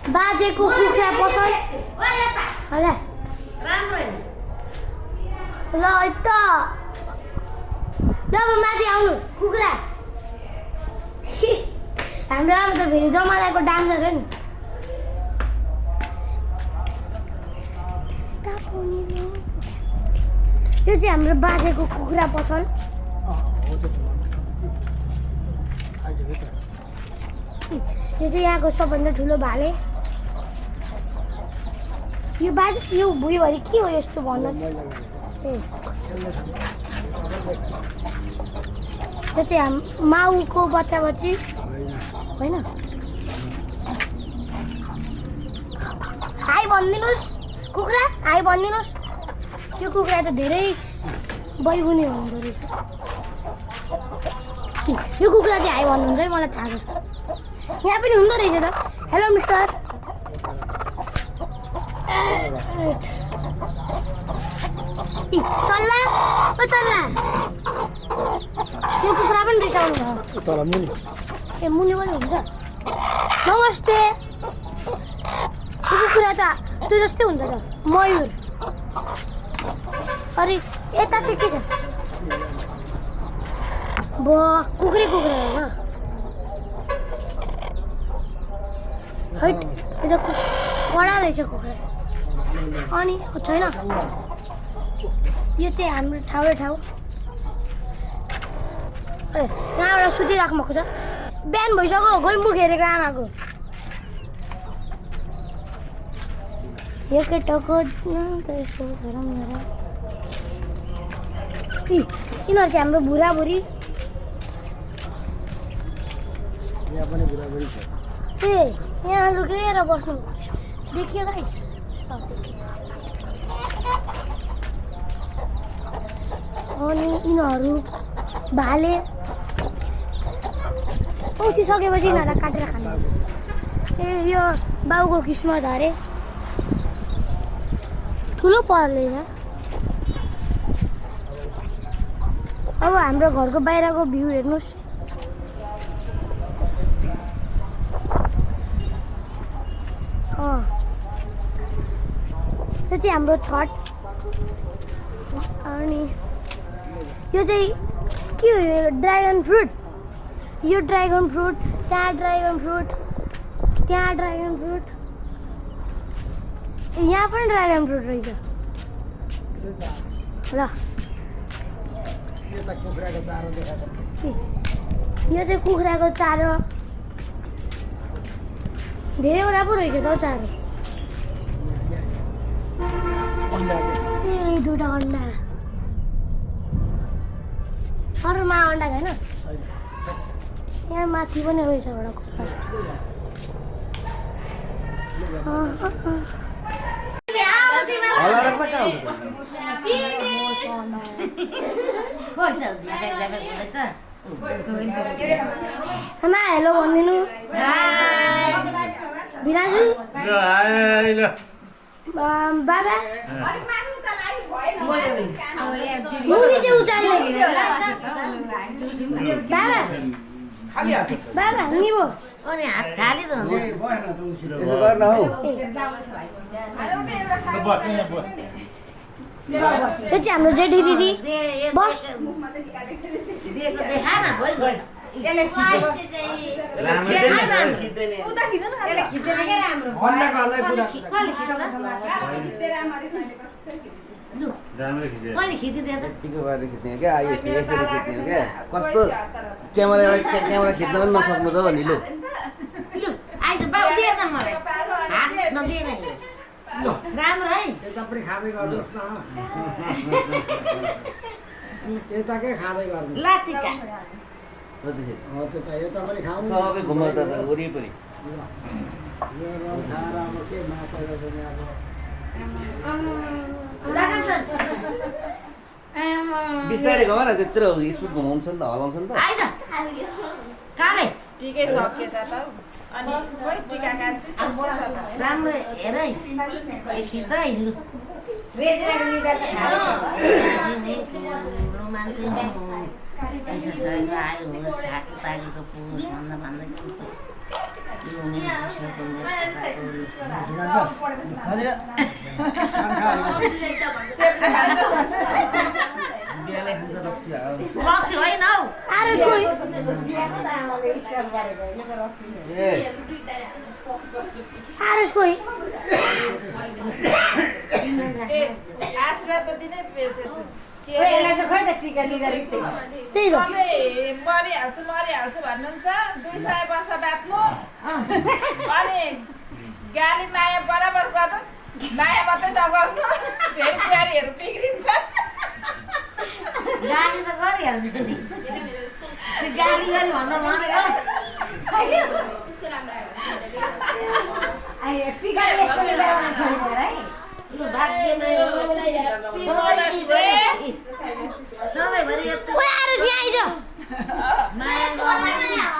बाजेको कुखुरा पसल होला राम्रो नि ल त ल अब माथि आउनु कुखुरा हाम्रो आमा त फेरि जमानाको डान्सर हो नि यो चाहिँ हाम्रो बाजेको कुखुरा पसल यो चाहिँ यहाँको सबभन्दा ठुलो भाले यो बाजे यो भुइँभरि के हो यस्तो भन्नु चाहिँ यो चाहिँ माउको बच्चा बच्ची होइन हाई भनिदिनुहोस् कुखुरा हाई भनिदिनुहोस् यो कुखुरा त धेरै बैगुनी हुनुहुँदो रहेछ यो कुखुरा चाहिँ हाई भन्नुहुन्छ है मलाई थाहा छ यहाँ पनि हुँदो रहेछ त हेलो मिस्टर चल्ला ओ चल्ला यो कुखुरा पनि रिसाउनु भयो ए मुनि पनि हुन्छ नमस्ते यो कुखुरा त त्यो जस्तै हुन्छ त मयूर अरे यता चाहिँ के छ ब कुखुरै कुखुरा हो हैट यो त कडा रहेछ कुखुरा अनि छैन यो चाहिँ हाम्रो ठाउँ ए यहाँ एउटा सुतिराख्नु भएको छ बिहान भइसक्यो खोइ मुख हेरेको आमाको यो केटाको यसो हेरौँ यिनीहरू चाहिँ हाम्रो बुढाबुढी ए यहाँ लुकेर बस्नु देखियो गाइस अनि यिनीहरू भाले उठिसकेपछि यिनीहरूलाई काटेर खानु ए यो बाउको किस्मत अरे ठुलो पर्दैन अब हाम्रो घरको बाहिरको भ्यू हेर्नुहोस् यो चाहिँ हाम्रो छठ अनि यो चाहिँ के हो यो ड्रागन फ्रुट यो ड्रागन फ्रुट त्यहाँ ड्रागन फ्रुट त्यहाँ ड्रागन फ्रुट यहाँ पनि ड्रागन फ्रुट रहेछ ल यो चाहिँ कुखुराको चारो धेरैवटा पो रहेछ त चारो ए दुईवटा अन्डा अरूमा अन्डा छैन यहाँ माथि पनि रहेछ एउटा कुखुरा आमा हेलो भनिदिनु बिराजु बाबा मुनि चाहिँ उचाल्ने बाबा बाबा निभो अनि हात खाली त हुन्छ यसो गर्न हौ यो चाहिँ हाम्रो जेठी दिदी बस कस्तो क्यामेरा खिच्न पनि नसक्नु त हो नि लु राम्रो है तपाईँ खाँदै गर्नुहोस् न यताकै खाँदै गर्नु लाटिका यता पनि खानु सबै घुमाउ त वरिपरि यो रथार अब के माता गर्छ नि अब बिस्तारै घुमा न त्यत्रो स्पिड घुमाउँछ नि त हलाउँछ नि त काले टिकै सकिएछ त अनि खोइ टिका काट्छ सकिएछ त राम्रो हेर है खिच है लु रेजिराको लिँदा त खान्छ मान्छे पैसा सहेको आयो होस् हात तागेको पुरुष भन्दा बिहानै खान्छ रक्सी हो रक्सी होइन हौ आरुष कोही ए आरुष कोही आशीर्वाद त दिनै बिर्सेछु त्यही त मरिहाल्छु भन्नुहुन्छ 200 वर्ष बाँच्नु अनि गाली माया बराबर गर्नु माया मात्रै नगर्नु फेरि बुहारीहरू बिग्रिन्छ गाली त गरिहाल्छु नि त्यो गाली गरी भनेर भनेको यो भाग्यमा सधैँभरि यत्रो ओए आरुष यहाँ आइज माया गर्ने यहाँ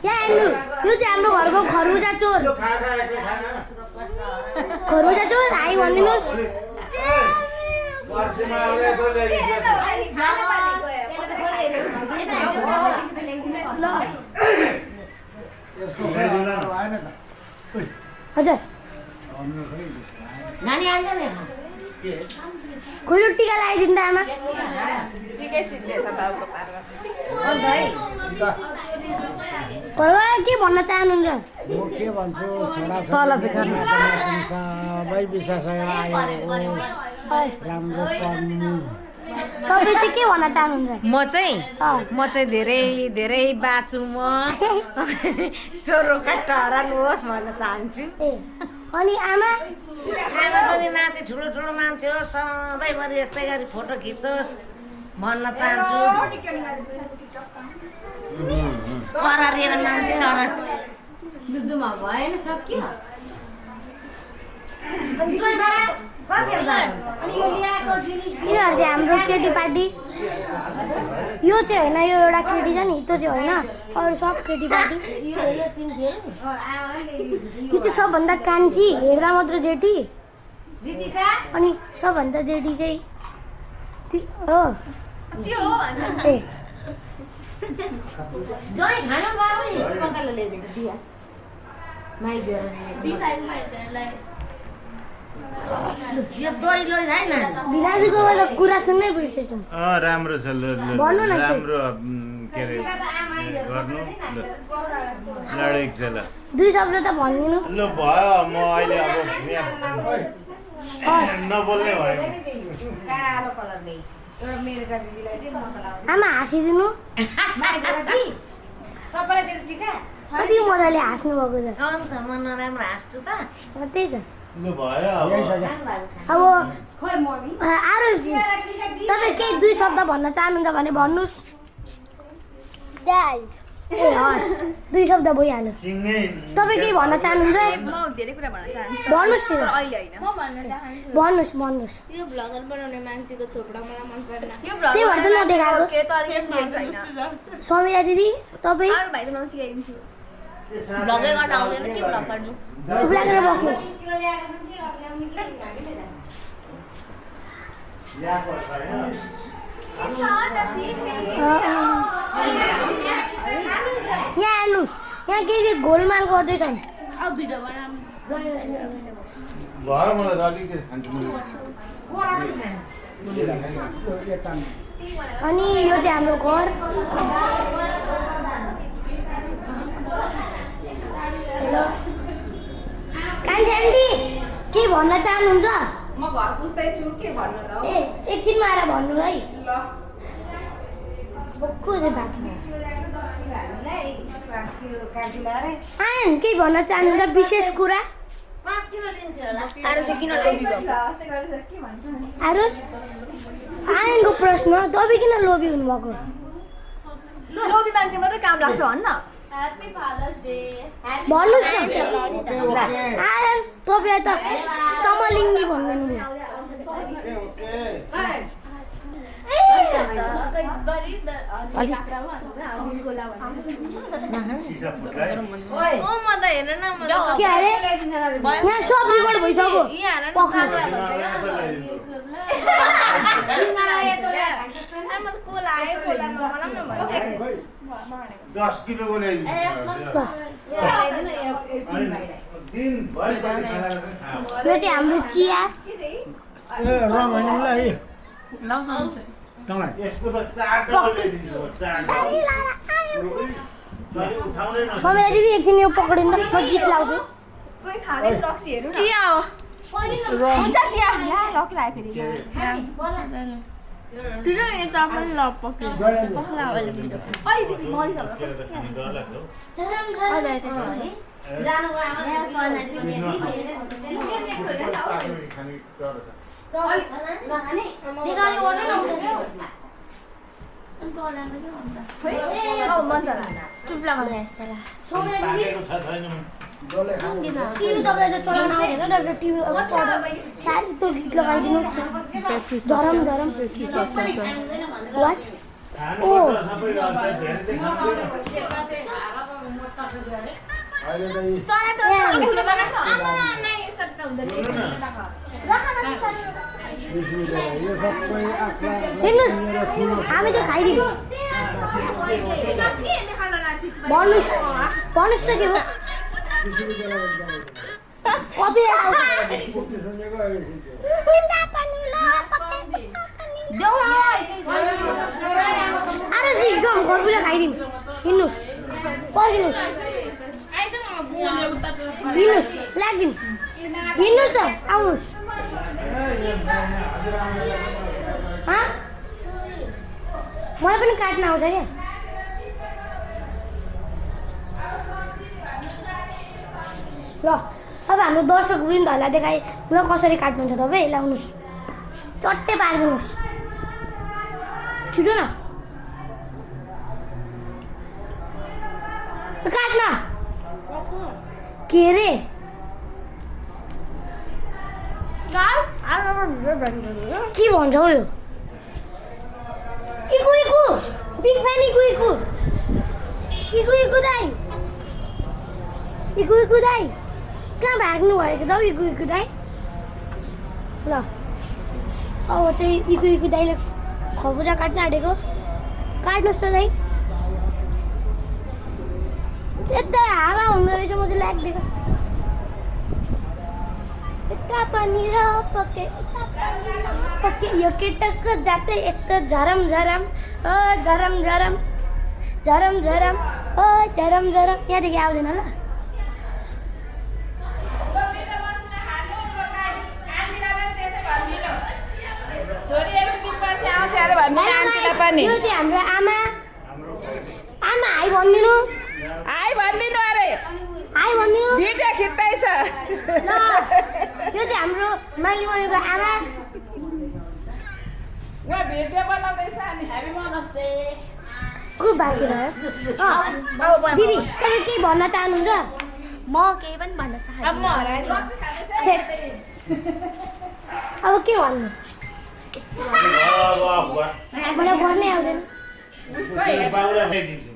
हेर्नु यो चाहिँ हाम्रो घरको खरबुजा चोर खरबुजा चोर आइ भनिदिनुहोस् ल हजुर नानी आउँदैन खोलो टिका लगाइदिनु त आमा निकै सिद्धिएछ बाउको पारमा घरमा के भन्न चाहनुहुन्छ म के भन्छु छोराछोरी सबै विश्वाससँग आएको राम्रो पढ्नु तपाईँ चाहिँ के भन्न चाहनुहुन्छ म चाहिँ धेरै धेरै बाँचु म चोरोका टहरनुहोस् भन्न चाहन्छु ए अनि आमा आमा पनि नाति ठुलो ठुलो मान्छे हो सधैँभरि यस्तै गरी फोटो खिच्योस् भन्न चाहन्छु हरारिएर मान्छे लुजुमा भएन सक्यो यिनीहरू चाहिँ हाम्रो केटी पार्टी यो चाहिँ होइन यो एउटा केटी छ नि त्यो चाहिँ होइन अरू सब केटी पार्टी यो चाहिँ सबभन्दा कान्छी हेर्दा मात्र जेठी अनि सबभन्दा जेठी चाहिँ हो ए जय खाना बाबु यो दही लोइ छैन भिनाजुको कुरा सुन्नै बिर्सेछु राम्रो छ भन्नु न राम्रो के अरे गर्नु लडेको छ ल दुई शब्द त भनिदिनु ल भयो म अहिले अब नबोल्ने भयो कालो कलर ल्याइछु एउटा मेरो दिदीलाई दिए म त लाउँछु आमा हाँसिदिनु सबैलाई दिएको टिका कति मजाले हाँस्नु भएको छ अन्त म नराम्रो हाँस्छु त त्यही त ल भयो अब अब खोइ मम्मी आरुष तपाईँ केही दुई शब्द भन्न चाहनुहुन्छ भने भन्नुहोस् ए हस् दुई शब्द भइहाल्यो सिँगै तपाईँ केही भन्न चाहनुहुन्छ धेरै कुरा भन्न चाहन्छु भन्नुहोस् नि अहिले होइन म भन्न चाहन्छु भन्नुहोस् यो भ्लगर बनाउने मान्छेको थोपडा मलाई मन पर्दैन यो त्यही भएर त नदेखाएको के त अलिकति मन छैन समिरा दिदी तपाईँ अरू भाइको नाम सिकाइदिन्छु भ्लगै गर्न आउँदैन के भ्लग गर्नु चुप लागेर बस्नुहोस् यहाँ हेर्नुहोस् यहाँ के घोलमाल गर्दैछन् भयो मलाई त अलिकति खान्छु अनि यो चाहिँ हाम्रो घर हेलो कान्छी आन्टी के भन्न चाहनुहुन्छ म घर पुस्दैछु के भन्नु ल ए एकछिनमा आएर भन्नु है भक्कु चाहिँ बाँकी छ आयन केही भन्न चाहनुहुन्छ विशेष कुरा 5 किलो लिन्छ होला आरुष किन लोभी भएको आरुष आयनको प्रश्न तपाईँ किन लोभी हुनुभएको लोभी मान्छे मात्रै काम लाग्छ भन्न भन्नुहोस् न आयन तपाईँ त समलिङ्गी भन्दैनु भयो सिसा फुट्लाइ म त हेर्न न म के अरे यहाँ सब रिकर्ड भइसक्यो दस किलोको ल्याइदिन्छु दिनभरि खाना यो चाहिँ हाम्रो चिया ए रमाइलोलाई यसको त 4 डबल ल्याइदिन्छु म 4 उठाउँदैन समेरा दिदी एकछिन यो पक्रिनु न म गीत लाउँछु कोही खाने रक्सी हेर्नु न चिया हो हुन्छ चिया ला रक लाए फेरि तुझो यता पनि ल पक्यो अलिकति मरि होला निकाली ओर्नु न चुप लगाउने जस्तो ला समेरा दिदी डोले खानु टिभी तपाईँलाई चाहिँ चलाउन आउँदैन तपाईँ टिभी अब साह्रै त्यो गीत लगाइदिनु झरम झरम वाट ओ अहिले त यो सबै आख्ला हेर्नुहोस् हामी त खाइदिउँ भन्नुहोस् भन्नुहोस् त के हो कति आएर सिक्छौँ घरपुरा खाइदिउँ हिँड्नुहोस् पर्खिनुहोस् हिँड्नुहोस् लाग्दिनु हिँड्नुहोस् त आउनुहोस् मलाई पनि काट्न आउँछ क्या ल अब हाम्रो दर्शक वृन्दहरूलाई देखाएँ ल कसरी काट्नुहुन्छ तपाईँ लाउनुहोस् चट्टै पारिदिनुहोस् छिटो न काट्न के अरे के भन्छ हौ यो इकु इकु बिग फ्यान इकु इकु इकु इकु दाइ इकु इकु दाइ कहाँ भाग्नु भएको त हौ इकु इकु दाइ ल अब चाहिँ इकु इकु दाइले खरबुजा काट्न आँटेको काट्नुहोस् त दाइ यता हावा हुँदो रहेछ म चाहिँ लाग्दिएको यता पनि र पके पके यो केटाको जातै यस्तो झरम झरम ओ झरम झरम झरम झरम ओ झरम झरम यहाँदेखि आउँदैन ल यो चाहिँ हाम्रो आमा आमा हाई भनिदिनु आइ भनिदिनु अरे हाई भनिदिनु भिडियो खिच्दैछ ल यो चाहिँ हाम्रो माइली मनेको आमा उहाँ भिडियो बनाउँदैछ अनि हामी बनाउँदै को बाँकी रह्यो दिदी तपाईँ केही भन्न चाहनुहुन्छ म केही पनि भन्न चाहन्छु अब म हराएँ अब के भन्नु अब मलाई गर्नै आउँदैन बाउरा खाइदिन्छु